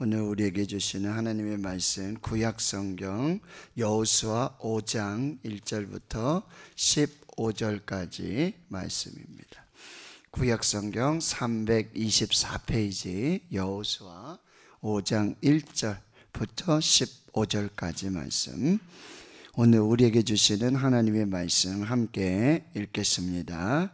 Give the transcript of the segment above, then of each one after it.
오늘 우리에게 주시는 하나님의 말씀 구약성경 여호수아 5장 1절부터 15절까지 말씀입니다. 구약성경 324페이지 여호수아 5장 1절부터 15절까지 말씀, 오늘 우리에게 주시는 하나님의 말씀 함께 읽겠습니다.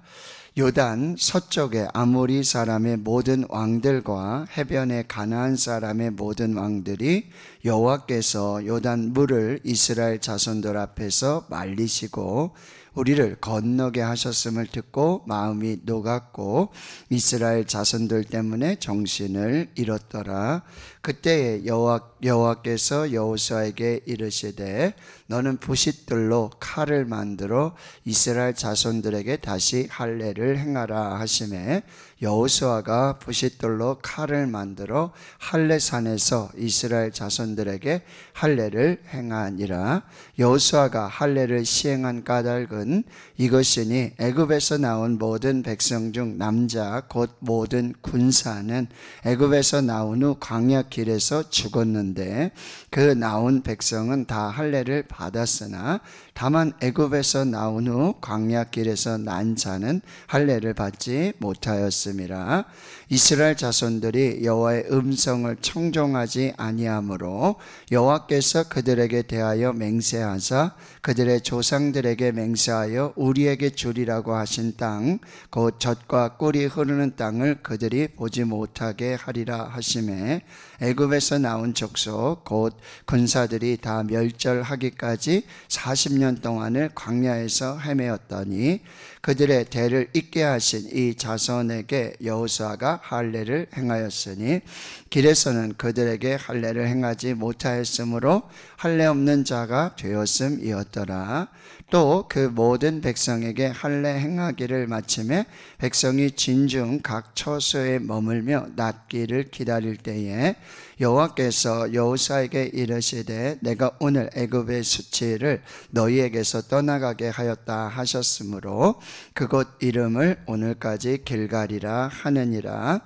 요단 서쪽의 아모리 사람의 모든 왕들과 해변의 가나안 사람의 모든 왕들이 여호와께서 요단 물을 이스라엘 자손들 앞에서 말리시고 우리를 건너게 하셨음을 듣고 마음이 녹았고 이스라엘 자손들 때문에 정신을 잃었더라. 그때에 여호와께서 여호수아에게 이르시되 너는 부싯돌로 칼을 만들어 이스라엘 자손들에게 다시 할례를 행하라 하시매 여호수아가 부싯돌로 칼을 만들어 할례산에서 이스라엘 자손들에게 할례를 행하니라. 여호수아가 할례를 시행한 까닭은 이것이니 애굽에서 나온 모든 백성 중 남자 곧 모든 군사는 애굽에서 나온 후 광야 길에서 죽었는데 그 나온 백성은 다 할례를 받았으나 다만 애굽에서 나온 후 광야 길에서 난 자는 할례를 받지 못하였음이라. 이스라엘 자손들이 여호와의 음성을 청종하지 아니하므로 여호와께서 그들에게 대하여 맹세하사 그들의 조상들에게 맹세하여 우리에게 주리라고 하신 땅 곧 젖과 꿀이 흐르는 땅을 그들이 보지 못하게 하리라 하시매 애굽에서 나온 족속 곧 군사들이 다 멸절하기까지 40년 동안을 광야에서 헤매었더니 그들의 대를 잇게 하신 이 자손에게 여호수아가 할례를 행하였으니 길에서는 그들에게 할례를 행하지 못하였으므로 할례 없는 자가 되었음이었더라. 또 그 모든 백성에게 할례 행하기를 마침에 백성이 진중 각 처소에 머물며 낫기를 기다릴 때에 여호와께서 여호수아에게 이르시되 내가 오늘 애굽의 수치를 너희에게서 떠나가게 하였다 하셨으므로 그곳 이름을 오늘까지 길갈이라 하느니라.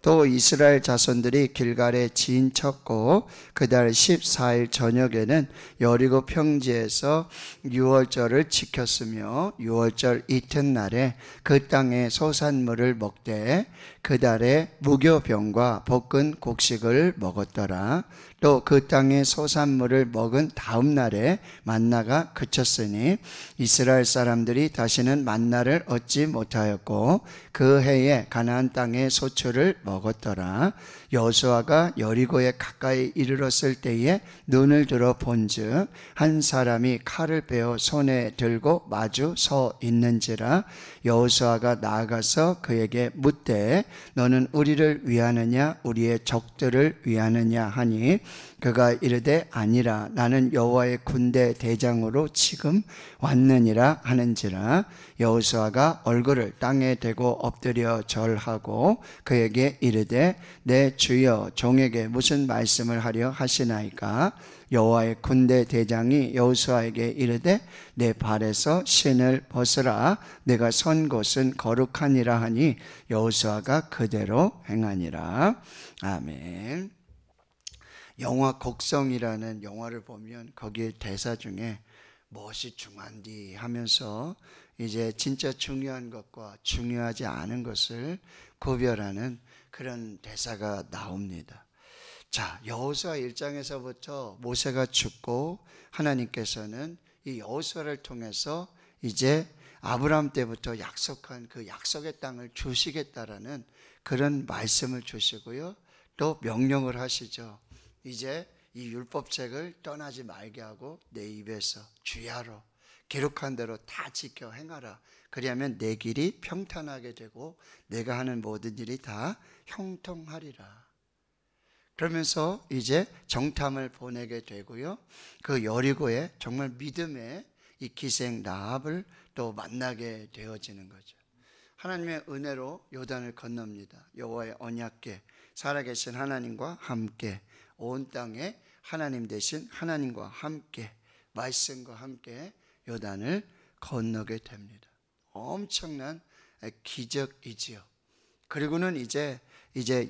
또 이스라엘 자손들이 길갈에 진쳤고 그달 14일 저녁에는 여리고 평지에서 유월절을 지켰으며 유월절 이튿날에 그 땅의 소산물을 먹되 그달에 무교병과 볶은 곡식을 먹었더라. 또 그 땅의 소산물을 먹은 다음 날에 만나가 그쳤으니 이스라엘 사람들이 다시는 만나를 얻지 못하였고 그 해에 가나안 땅의 소출을 먹었더라. 여호수아가 여리고에 가까이 이르렀을 때에 눈을 들어 본즉 한 사람이 칼을 베어 손에 들고 마주 서 있는지라. 여호수아가 나아가서 그에게 묻되 너는 우리를 위하느냐 우리의 적들을 위하느냐 하니 그가 이르되 아니라 나는 여호와의 군대 대장으로 지금 왔느니라 하는지라. 여호수아가 얼굴을 땅에 대고 엎드려 절하고 그에게 이르되 내 주여 종에게 무슨 말씀을 하려 하시나이까. 여호와의 군대 대장이 여호수아에게 이르되 내 발에서 신을 벗으라 내가 선 곳은 거룩하니라 하니 여호수아가 그대로 행하니라. 아멘. 영화 곡성이라는 영화를 보면 거기에 대사 중에 무엇이 중요한디 하면서 이제 진짜 중요한 것과 중요하지 않은 것을 구별하는 그런 대사가 나옵니다. 자, 여호수아 1장에서부터 모세가 죽고 하나님께서는 이 여호수아를 통해서 이제 아브라함 때부터 약속한 그 약속의 땅을 주시겠다라는 그런 말씀을 주시고요. 또 명령을 하시죠. 이제 이 율법책을 떠나지 말게 하고 내 입에서 주야로 기록한 대로 다 지켜 행하라. 그리하면 내 길이 평탄하게 되고 내가 하는 모든 일이 다 형통하리라. 그러면서 이제 정탐을 보내게 되고요. 그 여리고에 정말 믿음의 이 기생 라합을 또 만나게 되어지는 거죠. 하나님의 은혜로 요단을 건넙니다. 여호와의 언약궤 살아계신 하나님과 함께 온 땅에 하나님 되신 하나님과 함께 말씀과 함께 요단을 건너게 됩니다. 엄청난 기적이지요. 그리고는 이제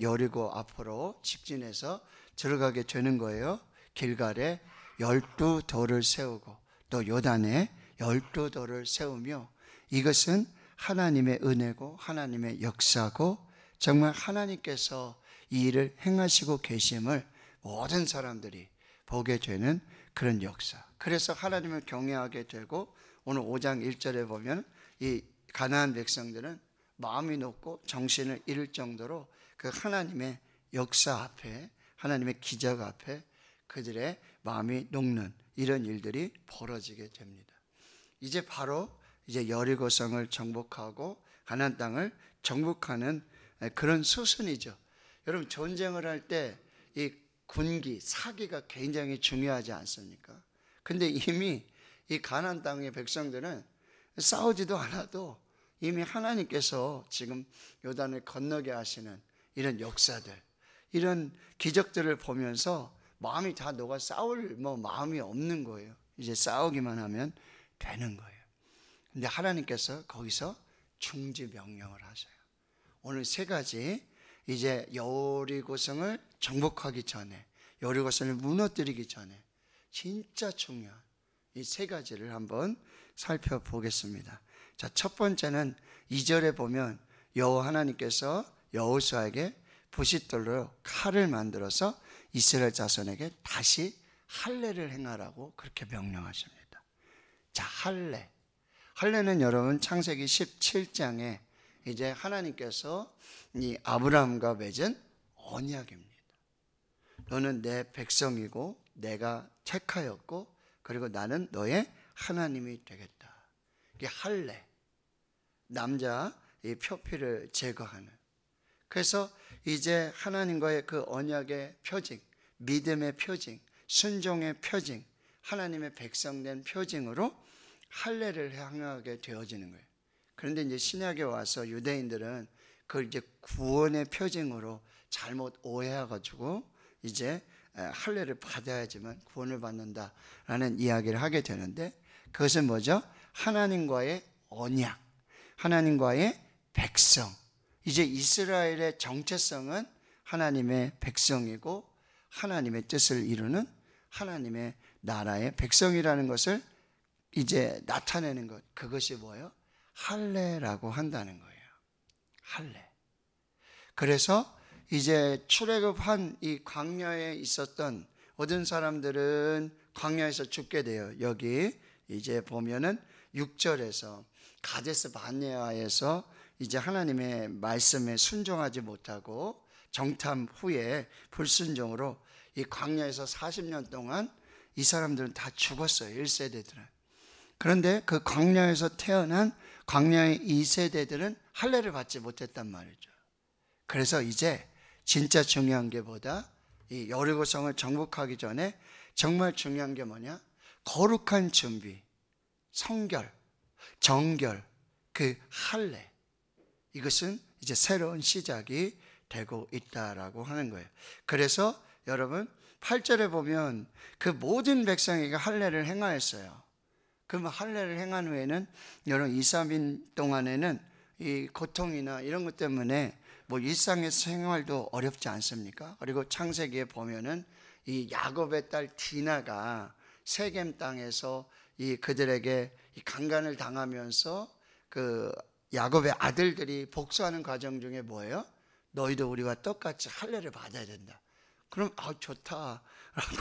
여리고 앞으로 직진해서 들어가게 되는 거예요. 길갈에 12돌을 세우고 또 요단에 12돌을 세우며, 이것은 하나님의 은혜고 하나님의 역사고 정말 하나님께서 이 일을 행하시고 계심을 모든 사람들이 보게 되는 그런 역사. 그래서 하나님을 경외하게 되고, 오늘 5장 1절에 보면 이 가나안 백성들은 마음이 높고 정신을 잃을 정도로 그 하나님의 역사 앞에, 하나님의 기적 앞에 그들의 마음이 녹는 이런 일들이 벌어지게 됩니다. 이제 바로 여리고성을 정복하고 가나안 땅을 정복하는 그런 수순이죠. 여러분, 전쟁을 할 때 이 군기, 사기가 굉장히 중요하지 않습니까? 근데 이미 이 가나안 땅의 백성들은 싸우지도 않아도 이미 하나님께서 지금 요단을 건너게 하시는 이런 역사들, 이런 기적들을 보면서 마음이 다 녹아 싸울 마음이 없는 거예요. 이제 싸우기만 하면 되는 거예요. 근데 하나님께서 거기서 중지 명령을 하셔요. 오늘 세 가지, 이제 여리고성을 정복하기 전에, 여리고성을 무너뜨리기 전에 진짜 중요한 이 세 가지를 한번 살펴보겠습니다. 자, 첫 번째는 2절에 보면 여호와 하나님께서 여호수아에게 부싯돌로 칼을 만들어서 이스라엘 자손에게 다시 할례를 행하라고 그렇게 명령하십니다. 자, 할례는 여러분 창세기 17장에 이제 하나님께서 이 아브라함과 맺은 언약입니다. 너는 내 백성이고 내가 택하였고 그리고 나는 너의 하나님이 되겠다. 이게 할례, 남자 이 표피를 제거하는. 그래서 이제 하나님과의 그 언약의 표징, 믿음의 표징, 순종의 표징, 하나님의 백성된 표징으로 할례를 행하게 되어지는 거예요. 그런데 이제 신약에 와서 유대인들은 그걸 이제 구원의 표징으로 잘못 오해해가지고 이제 할례를 받아야지만 구원을 받는다라는 이야기를 하게 되는데, 그것은 뭐죠? 하나님과의 언약, 하나님과의 백성. 이제 이스라엘의 정체성은 하나님의 백성이고 하나님의 뜻을 이루는 하나님의 나라의 백성이라는 것을 이제 나타내는 것, 그것이 뭐예요? 할례라고 한다는 거예요. 할례. 그래서 이제 출애굽한 이 광야에 있었던 모든 사람들은 광야에서 죽게 돼요. 여기 이제 보면은 6절에서 가데스 바네아에서 이제 하나님의 말씀에 순종하지 못하고 정탐 후에 불순종으로 이 광야에서 40년 동안 이 사람들은 다 죽었어요. 1세대들은. 그런데 그 광야에서 태어난 광야의 2세대들은 할례를 받지 못했단 말이죠. 그래서 이제 진짜 중요한 게 뭐다? 이 여리고성을 정복하기 전에 정말 중요한 게 뭐냐? 거룩한 준비, 성결, 정결, 그 할례. 이것은 이제 새로운 시작이 되고 있다라고 하는 거예요. 그래서 여러분 8절에 보면 그 모든 백성에게 할례를 행하였어요. 그러면 할례를 행한 후에는 여러분 2, 3일 동안에는 이 고통이나 이런 것 때문에 뭐 일상의 생활도 어렵지 않습니까? 그리고 창세기에 보면은 이 야곱의 딸 디나가 세겜 땅에서 이 그들에게 이 강간을 당하면서 그 야곱의 아들들이 복수하는 과정 중에 뭐예요? 너희도 우리와 똑같이 할례를 받아야 된다. 그럼 좋다라고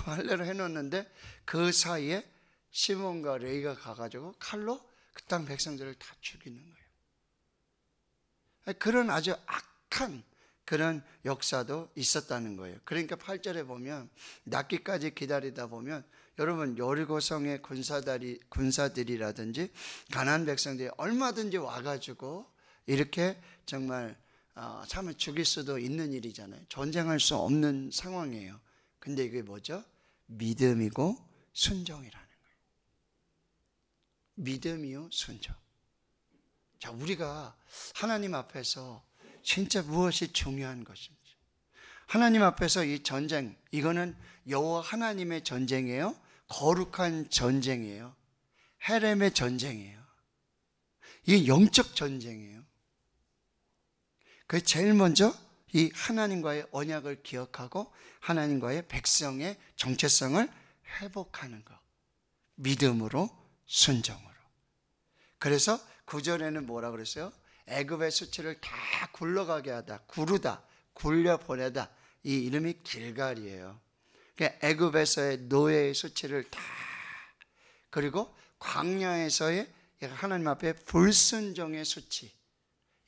할례를 해놓는데 그 사이에 시몬과 레위가 가가지고 칼로 그 땅 백성들을 다 죽이는 거예요. 그런 아주 악한 그런 역사도 있었다는 거예요. 그러니까 8절에 보면 낫기까지 기다리다 보면 여러분 여리고성의 군사들이라든지 가나안 백성들이 얼마든지 와가지고 이렇게 정말 참을 죽일 수도 있는 일이잖아요. 전쟁할 수 없는 상황이에요. 근데 이게 뭐죠? 믿음이고 순종이라는 거예요. 믿음이요 순종. 자, 우리가 하나님 앞에서 진짜 무엇이 중요한 것인지, 하나님 앞에서 이 전쟁, 이거는 여호와 하나님의 전쟁이에요? 거룩한 전쟁이에요? 헤렘의 전쟁이에요? 이게 영적 전쟁이에요. 그 제일 먼저 이 하나님과의 언약을 기억하고 하나님과의 백성의 정체성을 회복하는 것. 믿음으로, 순종으로. 그래서 9절에는 뭐라 그랬어요? 애굽의 수치를 다 굴러가게 하다, 구르다, 굴려 보내다. 이 이름이 길갈이에요. 그러니까 애굽에서의 노예의 수치를 다, 그리고 광야에서의 하나님 앞에 불순종의 수치,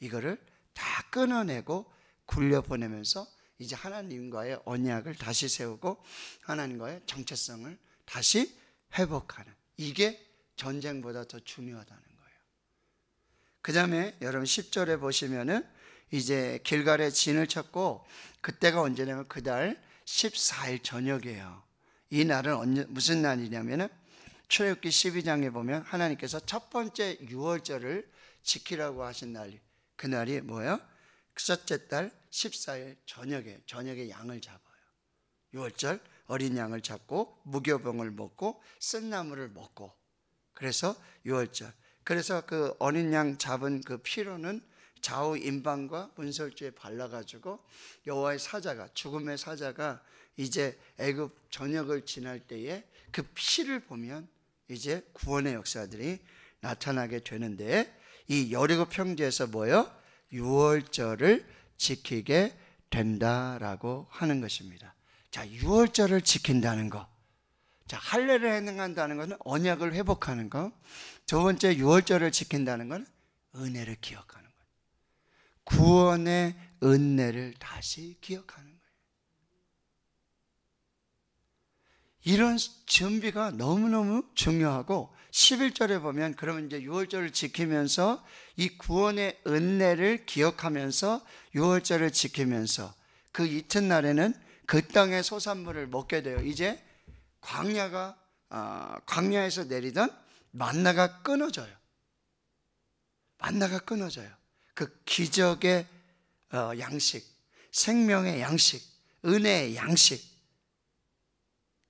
이거를 다 끊어내고 굴려 보내면서 이제 하나님과의 언약을 다시 세우고 하나님과의 정체성을 다시 회복하는, 이게 전쟁보다 더 중요하다는 거예요. 그 다음에 여러분 10절에 보시면은 이제 길갈에 진을 쳤고, 그때가 언제냐면 그달 14일 저녁이에요. 이 날은 무슨 날이냐면은 출애굽기 12장에 보면 하나님께서 첫 번째 유월절을 지키라고 하신 날, 그 날이 뭐예요? 첫째 달 14일 저녁에 양을 잡아요. 유월절 어린 양을 잡고 무교병을 먹고 쓴나물을 먹고, 그래서 유월절. 그래서 그 어린 양 잡은 그 피로는 좌우 임방과 문설주에 발라가지고 여호와의 사자가, 죽음의 사자가 이제 애굽 전역을 지날 때에 그 피를 보면 이제 구원의 역사들이 나타나게 되는데, 이 여리고 평지에서 뭐예요? 유월절을 지키게 된다라고 하는 것입니다. 자, 유월절을 지킨다는 거. 자, 할례를 행한다는 것은 언약을 회복하는 거. 두 번째, 유월절을 지킨다는 것은 은혜를 기억하는 거. 구원의 은혜를 다시 기억하는 거예요. 이런 준비가 너무너무 중요하고, 11절에 보면 그러면 이제 유월절을 지키면서 이 구원의 은혜를 기억하면서 유월절을 지키면서 그 이튿날에는 그 땅의 소산물을 먹게 돼요. 이제 광야에서 내리던 만나가 끊어져요. 만나가 끊어져요. 그 기적의 양식, 생명의 양식, 은혜의 양식,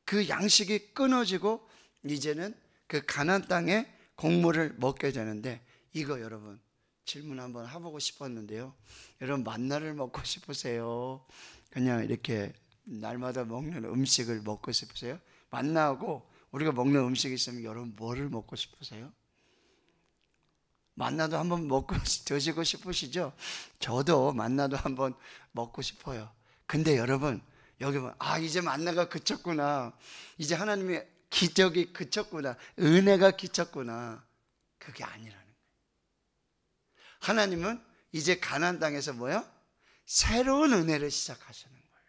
그 양식이 끊어지고 이제는 그 가나안 땅의 곡물을 먹게 되는데, 이거 여러분 질문 한번 해보고 싶었는데요. 여러분 만나를 먹고 싶으세요? 그냥 이렇게 날마다 먹는 음식을 먹고 싶으세요? 만나하고 우리가 먹는 음식이 있으면 여러분 뭐를 먹고 싶으세요? 만나도 한번 먹고 드시고 싶으시죠? 저도 만나도 한번 먹고 싶어요. 근데 여러분 여기 보면 이제 만나가 그쳤구나, 이제 하나님의 기적이 그쳤구나, 은혜가 그쳤구나, 그게 아니라는 거예요. 하나님은 이제 가나안 땅에서 뭐요? 새로운 은혜를 시작하시는 거예요.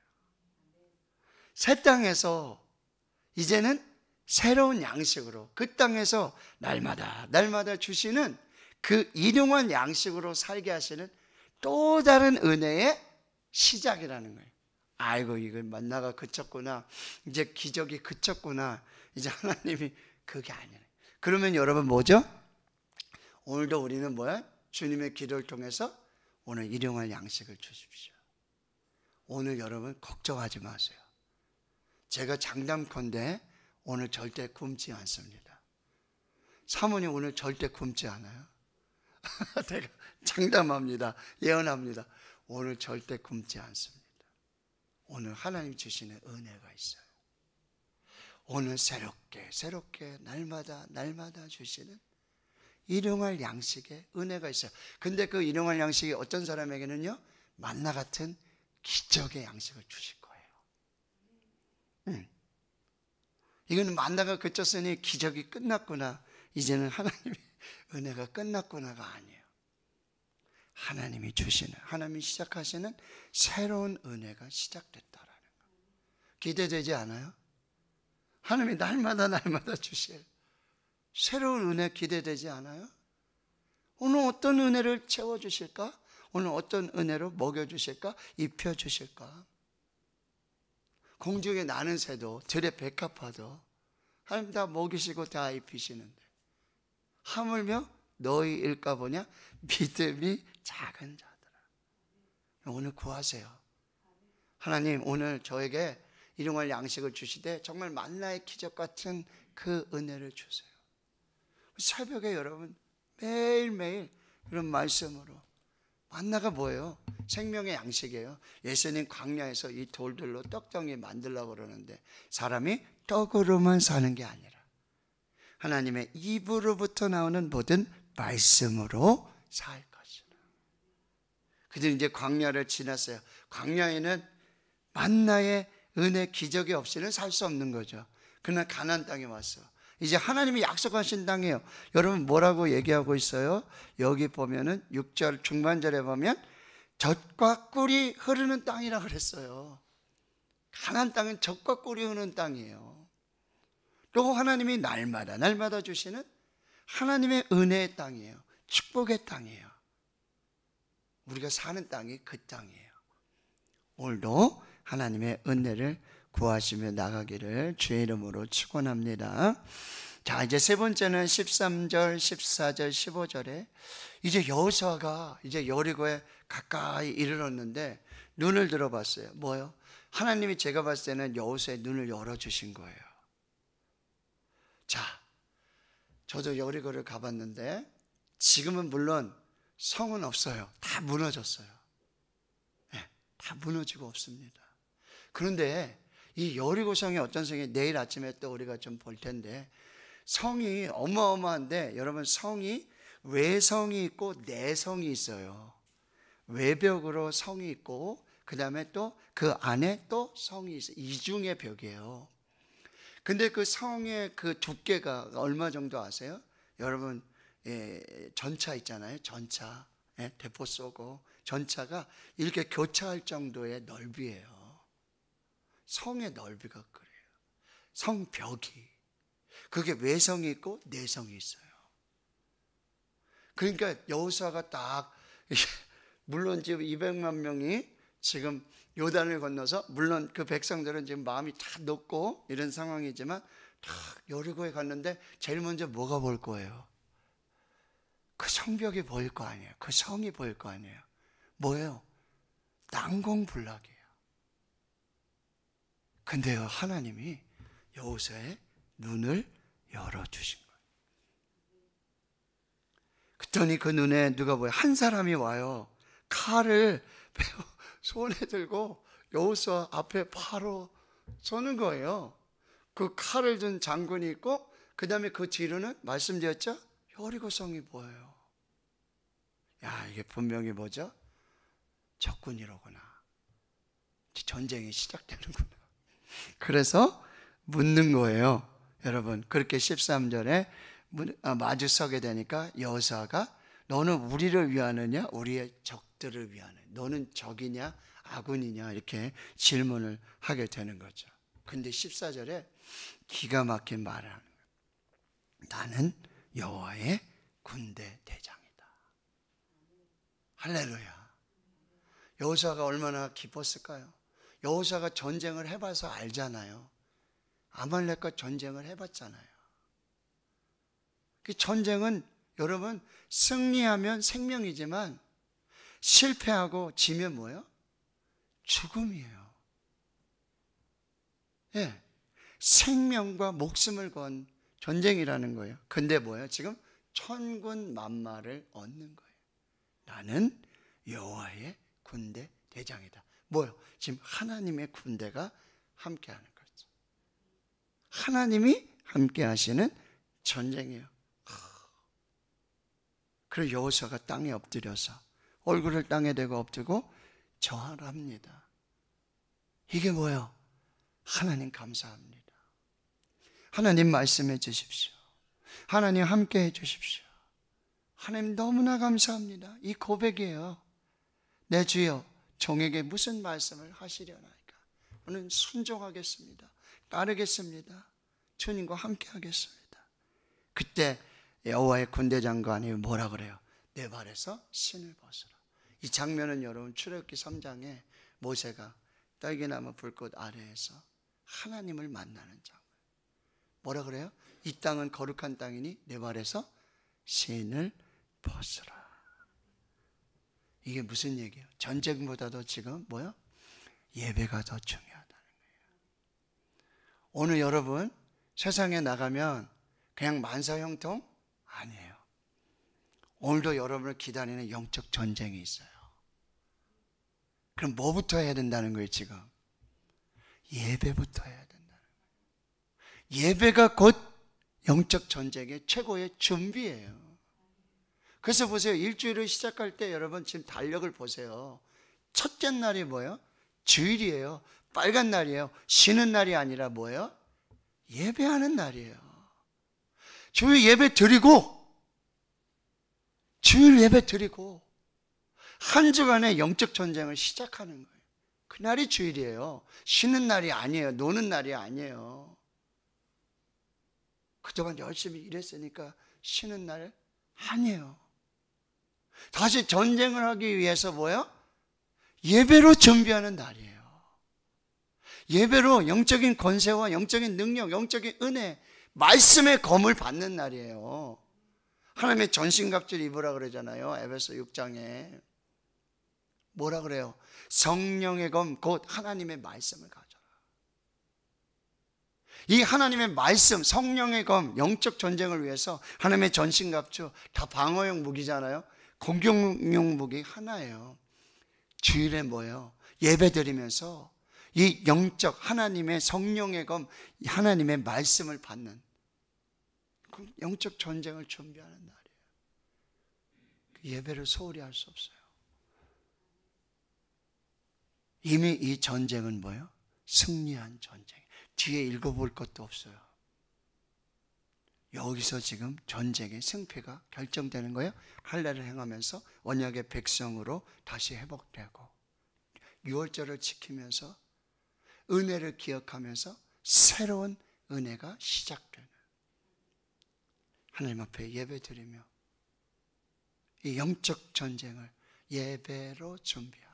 새 땅에서 이제는 새로운 양식으로 그 땅에서 날마다 주시는 그 일용할 양식으로 살게 하시는 또 다른 은혜의 시작이라는 거예요. 아이고, 이거 만나가 그쳤구나, 이제 기적이 그쳤구나, 이제 하나님이, 그게 아니에요. 그러면 여러분 뭐죠? 오늘도 우리는 뭐야? 주님의 기도를 통해서 오늘 일용할 양식을 주십시오. 오늘 여러분 걱정하지 마세요. 제가 장담컨대 오늘 절대 굶지 않습니다. 사모님 오늘 절대 굶지 않아요. 제가 장담합니다. 예언합니다. 오늘 절대 굶지 않습니다. 오늘 하나님 주시는 은혜가 있어요. 오늘 새롭게 날마다 주시는 일용할 양식의 은혜가 있어요. 근데 그 일용할 양식이 어떤 사람에게는요, 만나 같은 기적의 양식을 주실 거예요. 이거는 만나가 그쳤으니 기적이 끝났구나, 이제는 하나님의 은혜가 끝났구나가 아니에요. 하나님이 주시는, 하나님이 시작하시는 새로운 은혜가 시작됐다라는 거. 기대되지 않아요? 하나님이 날마다 주실 새로운 은혜 기대되지 않아요? 오늘 어떤 은혜를 채워주실까? 오늘 어떤 은혜로 먹여주실까? 입혀주실까? 공중에 나는 새도 들에 백합화도 하나님 다 먹이시고 다 입히시는데, 하물며 너희일까 보냐? 믿음이 작은 자들아. 오늘 구하세요. 하나님 오늘 저에게 일용할 양식을 주시되 정말 만나의 기적 같은 그 은혜를 주세요. 새벽에 여러분 매일매일 이런 말씀으로, 만나가 뭐예요? 생명의 양식이에요. 예수님 광야에서 이 돌들로 떡덩이 만들려고 그러는데 사람이 떡으로만 사는 게 아니라 하나님의 입으로부터 나오는 모든 말씀으로 살 것이라. 그들이 이제 광야를 지났어요. 광야에는 만나의 은혜 기적이 없이는 살 수 없는 거죠. 그러나 가나안 땅에 왔어. 이제 하나님이 약속하신 땅이에요. 여러분 뭐라고 얘기하고 있어요? 여기 보면은 6절 중반절에 보면 젖과 꿀이 흐르는 땅이라 그랬어요. 가나안 땅은 젖과 꿀이 흐르는 땅이에요. 또 하나님이 날마다 주시는 하나님의 은혜의 땅이에요. 축복의 땅이에요. 우리가 사는 땅이 그 땅이에요. 오늘도 하나님의 은혜를 구하시며 나가기를 주의 이름으로 축원합니다. 자, 이제 세 번째는 13절, 14절, 15절에 이제 여호수아가 이제 여리고에 가까이 이르렀는데 눈을 들어봤어요. 뭐요? 하나님이 제가 봤을 때는 여호수아의 눈을 열어주신 거예요. 자, 저도 여리고를 가봤는데 지금은 물론 성은 없어요. 다 무너졌어요. 네, 다 무너지고 없습니다. 그런데 이 여리고 성이 어떤 성이 내일 아침에 또 우리가 좀 볼 텐데 성이 어마어마한데 여러분 성이 외성이 있고 내성이 있어요. 외벽으로 성이 있고 그 다음에 또 그 안에 또 성이 있어요. 이중의 벽이에요. 근데 그 성의 그 두께가 얼마 정도 아세요? 여러분 전차 있잖아요. 전차 대포 쏘고 전차가 이렇게 교차할 정도의 넓이에요. 성의 넓이가 그래요. 성벽이. 그게 외성이 있고 내성이 있어요. 그러니까 여호수아가 딱 물론 지금 200만 명이 지금 요단을 건너서 물론 그 백성들은 지금 마음이 다 높고 이런 상황이지만 딱 여리고에 갔는데 제일 먼저 뭐가 보일 거예요? 그 성벽이 보일 거 아니에요. 그 성이 보일 거 아니에요. 뭐예요? 난공불락이에요. 근데요, 하나님이 여호수아의 눈을 열어주신 거예요. 그랬더니 그 눈에 누가 보여요? 한 사람이 와요. 칼을 손에 들고 여호수아 앞에 바로 서는 거예요. 그 칼을 든 장군이 있고 그 다음에 그 뒤로는 말씀드렸죠? 여리고성이 보여요. 야, 이게 분명히 뭐죠? 적군이로구나. 전쟁이 시작되는구나. 그래서 묻는 거예요. 여러분 그렇게 13절에 마주 서게 되니까 여호수아가 너는 우리를 위하느냐 우리의 적들을 위하느냐 너는 적이냐 아군이냐 이렇게 질문을 하게 되는 거죠. 근데 14절에 기가 막힌 말을 하는 거예요. 나는 여호와의 군대 대장이다. 할렐루야. 여호수아가 얼마나 기뻤을까요? 여호수아가 전쟁을 해봐서 알잖아요. 아말렉과 전쟁을 해봤잖아요. 그 전쟁은 여러분 승리하면 생명이지만 실패하고 지면 뭐예요? 죽음이에요. 예, 생명과 목숨을 건 전쟁이라는 거예요. 근데 뭐예요? 지금 천군 만마를 얻는 거예요. 나는 여호와의 군대 대장이다. 뭐요? 지금 하나님의 군대가 함께하는 거죠. 하나님이 함께 하시는 전쟁이에요. 그리고 여호수아가 땅에 엎드려서 얼굴을 땅에 대고 엎드리고 절합니다. 이게 뭐예요? 하나님 감사합니다. 하나님 말씀해 주십시오. 하나님 함께 해 주십시오. 하나님 너무나 감사합니다. 이 고백이에요. 내 주여 종에게 무슨 말씀을 하시려나이까? 오늘 순종하겠습니다. 따르겠습니다. 주님과 함께 하겠습니다. 그때 여호와의 군대장관이 뭐라 그래요? 내 발에서 신을 벗으라. 이 장면은 여러분 출애굽기 3장에 모세가 딸기나무 불꽃 아래에서 하나님을 만나는 장면. 뭐라 그래요? 이 땅은 거룩한 땅이니 내 발에서 신을 벗으라. 이게 무슨 얘기예요? 전쟁보다도 지금 뭐요? 예배가 더 중요하다는 거예요. 오늘 여러분 세상에 나가면 그냥 만사형통? 아니에요. 오늘도 여러분을 기다리는 영적 전쟁이 있어요. 그럼 뭐부터 해야 된다는 거예요, 지금? 예배부터 해야 된다는 거예요. 예배가 곧 영적 전쟁의 최고의 준비예요. 그래서 보세요. 일주일을 시작할 때 여러분 지금 달력을 보세요. 첫째 날이 뭐예요? 주일이에요. 빨간 날이에요. 쉬는 날이 아니라 뭐예요? 예배하는 날이에요. 주일 예배 드리고 주일 예배 드리고 한 주간의 영적 전쟁을 시작하는 거예요. 그날이 주일이에요. 쉬는 날이 아니에요. 노는 날이 아니에요. 그동안 열심히 일했으니까 쉬는 날 아니에요. 다시 전쟁을 하기 위해서 뭐예요? 예배로 준비하는 날이에요. 예배로 영적인 권세와 영적인 능력, 영적인 은혜, 말씀의 검을 받는 날이에요. 하나님의 전신갑주를 입으라 그러잖아요. 에베소 6장에. 뭐라 그래요? 성령의 검, 곧 하나님의 말씀을 가져라. 이 하나님의 말씀, 성령의 검, 영적 전쟁을 위해서 하나님의 전신갑주, 다 방어용 무기잖아요. 공격용 무기 하나예요. 주일에 뭐예요? 예배 드리면서 이 영적 하나님의 성령의 검, 하나님의 말씀을 받는 영적 전쟁을 준비하는 날이에요. 예배를 소홀히 할 수 없어요. 이미 이 전쟁은 뭐예요? 승리한 전쟁. 뒤에 읽어볼 것도 없어요. 여기서 지금 전쟁의 승패가 결정되는 거예요. 할례를 행하면서 언약의 백성으로 다시 회복되고, 유월절을 지키면서 은혜를 기억하면서 새로운 은혜가 시작되는, 하나님 앞에 예배드리며 이 영적 전쟁을 예배로 준비하며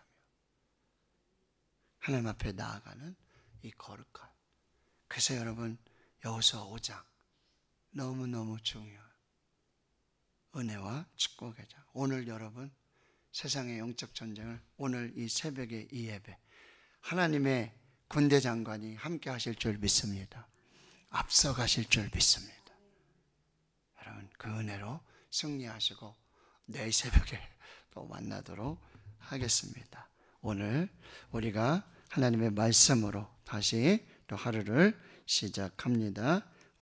하나님 앞에 나아가는 이 거룩한, 그래서 여러분 여호수아 5장 너무너무 중요한 은혜와 축복의 장. 오늘 여러분 세상의 영적 전쟁을 오늘 이 새벽에 이 예배 하나님의 군대 장관이 함께 하실 줄 믿습니다. 앞서 가실 줄 믿습니다. 여러분 그 은혜로 승리하시고 내일 새벽에 또 만나도록 하겠습니다. 오늘 우리가 하나님의 말씀으로 다시 또 하루를 시작합니다.